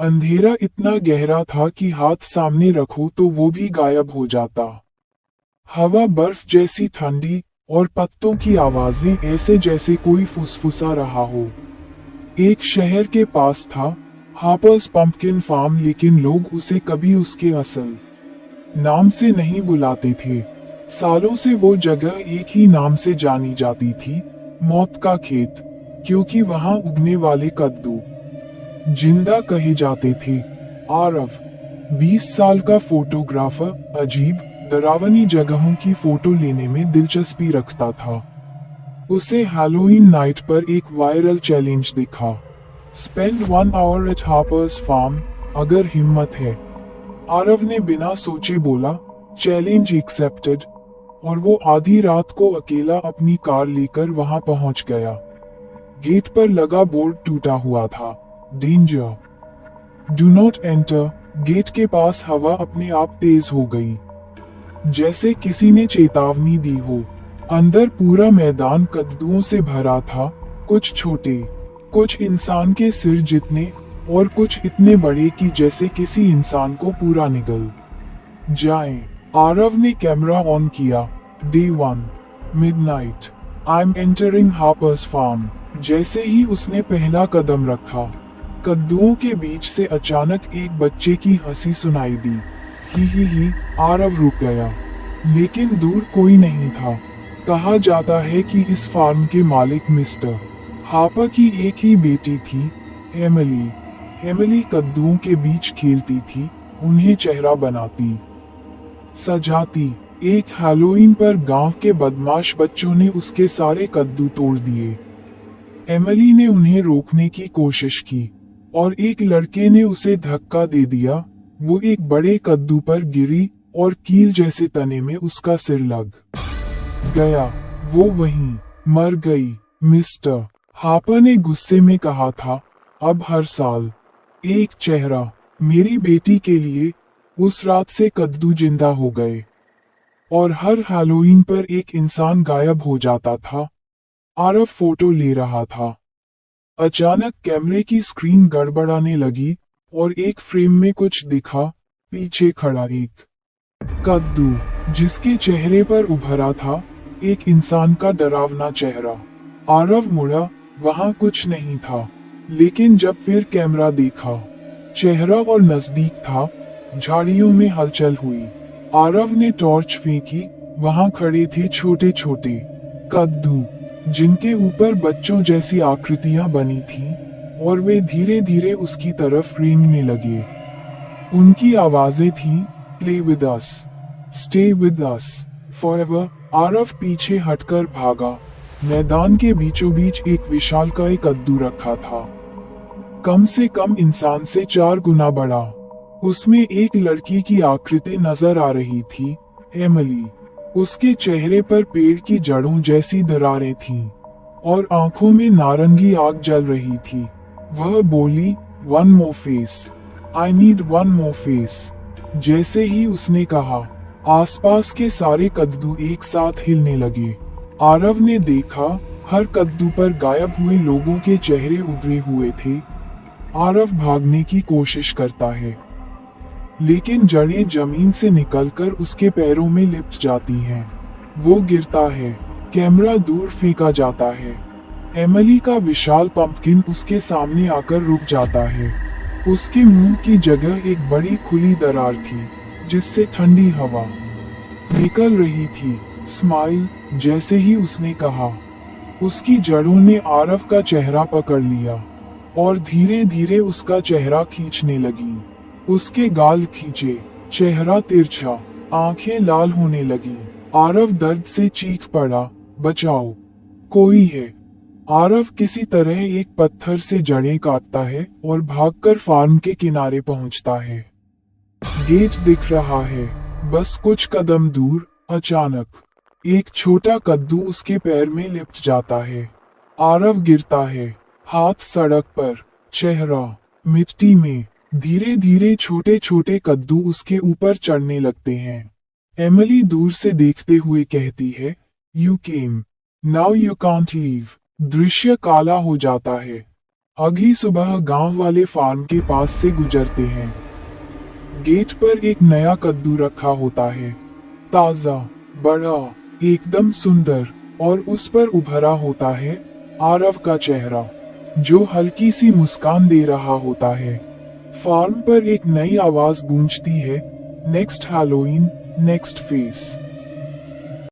अंधेरा इतना गहरा था कि हाथ सामने रखो तो वो भी गायब हो जाता। हवा बर्फ जैसी ठंडी और पत्तों की आवाजें ऐसे जैसे कोई फुसफुसा रहा हो। एक शहर के पास था हापर्स पंपकिन फार्म, लेकिन लोग उसे कभी उसके असल नाम से नहीं बुलाते थे। सालों से वो जगह एक ही नाम से जानी जाती थी, मौत का खेत, क्योंकि वहां उगने वाले कद्दू जिंदा कहे जाते थे। आरव 20 साल का फोटोग्राफर अजीब डरावनी जगहों की फोटो लेने में दिलचस्पी रखता था। उसे हैलोवीन नाइट पर एक वायरल चैलेंज दिखा, spend 1 hour at Harper's farm, अगर हिम्मत है। आरव ने बिना सोचे बोला, चैलेंज एक्सेप्टेड, और वो आधी रात को अकेला अपनी कार लेकर वहां पहुंच गया। गेट पर लगा बोर्ड टूटा हुआ था, danger, do not enter. Gate के पास हवा अपने आप तेज हो गई, जैसे किसी ने चेतावनी दी हो। अंदर पूरा मैदान कद्दुओं से भरा था, कुछ छोटे, कुछ इंसान के सिर जितने, और कुछ इतने बड़े कि जैसे किसी इंसान को पूरा निगल जाए। आरव ने कैमरा ऑन किया। Day 1, midnight, I am entering Harper's farm. जैसे ही उसने पहला कदम रखा, कद्दुओं के बीच से अचानक एक बच्चे की हंसी सुनाई दी। ही। आरव रुक गया, लेकिन दूर कोई नहीं था। कहा जाता है कि इस फार्म के मालिक मिस्टर हार्पर की एक ही बेटी थी, एमिली। एमिली कद्दुओं के बीच खेलती थी, उन्हें चेहरा बनाती, सजाती। एक हैलोवीन पर गांव के बदमाश बच्चों ने उसके सारे कद्दू तोड़ दिए। एमिली ने उन्हें रोकने की कोशिश की, और एक लड़के ने उसे धक्का दे दिया। वो एक बड़े कद्दू पर गिरी और कील जैसे तने में उसका सिर लग गया। वो वहीं मर गई। मिस्टर हार्पर ने गुस्से में कहा था, अब हर साल एक चेहरा मेरी बेटी के लिए। उस रात से कद्दू जिंदा हो गए, और हर हैलोवीन पर एक इंसान गायब हो जाता था। आरव फोटो ले रहा था। अचानक कैमरे की स्क्रीन गड़बड़ाने लगी, और एक फ्रेम में कुछ दिखा। पीछे खड़ा एक कद्दू, जिसके चेहरे पर उभरा था एक इंसान का डरावना चेहरा। आरव मुड़ा, वहां कुछ नहीं था, लेकिन जब फिर कैमरा देखा, चेहरा और नजदीक था। झाड़ियों में हलचल हुई। आरव ने टॉर्च फेंकी। वहां खड़े थे छोटे छोटे कद्दू, जिनके ऊपर बच्चों जैसी आकृतियां बनी थीं, और वे धीरे धीरे उसकी तरफ रेंगने लगे। उनकी आवाजें थीं, play with us, stay with us, forever. Aarav पीछे हटकर भागा। मैदान के बीचों बीच एक विशालकाय कद्दू रखा था, कम से कम इंसान से 4 गुना बड़ा। उसमें एक लड़की की आकृति नजर आ रही थी, एमिली। उसके चेहरे पर पेड़ की जड़ों जैसी दरारें थीं, और आंखों में नारंगी आग जल रही थी। वह बोली, 1 more face, I need 1 more face। जैसे ही उसने कहा, आसपास के सारे कद्दू एक साथ हिलने लगे। आरव ने देखा, हर कद्दू पर गायब हुए लोगों के चेहरे उभरे हुए थे। आरव भागने की कोशिश करता है, लेकिन जड़ें जमीन से निकलकर उसके पैरों में लिपट जाती हैं। वो गिरता है। कैमरा दूर फेंका जाता है। एमिली का विशाल पंपकिन उसके सामने आकर रुक जाता है। उसके मुंह की जगह एक बड़ी खुली दरार थी, जिससे ठंडी हवा निकल रही थी। स्माइल। जैसे ही उसने कहा, उसकी जड़ों ने आरव का चेहरा पकड़ लिया, और धीरे धीरे उसका चेहरा खींचने लगी। उसके गाल खींचे, चेहरा तिरछा, आंखें लाल होने लगी। आरव दर्द से चीख पड़ा, बचाओ, कोई है। आरव किसी तरह एक पत्थर से जड़ें काटता है और भागकर फार्म के किनारे पहुंचता है। गेट दिख रहा है, बस कुछ कदम दूर। अचानक एक छोटा कद्दू उसके पैर में लिपट जाता है। आरव गिरता है, हाथ सड़क पर, चेहरा मिट्टी में। धीरे धीरे छोटे छोटे कद्दू उसके ऊपर चढ़ने लगते हैं। एमिली दूर से देखते हुए कहती है, you came, now you can't leave. दृश्य काला हो जाता है। अगली सुबह गांव वाले फार्म के पास से गुजरते हैं। गेट पर एक नया कद्दू रखा होता है, ताजा, बड़ा, एकदम सुंदर, और उस पर उभरा होता है आरव का चेहरा, जो हल्की सी मुस्कान दे रहा होता है। फार्म पर एक नई आवाज गूंजती है, नेक्स्ट हैलोवीन, नेक्स्ट फेस।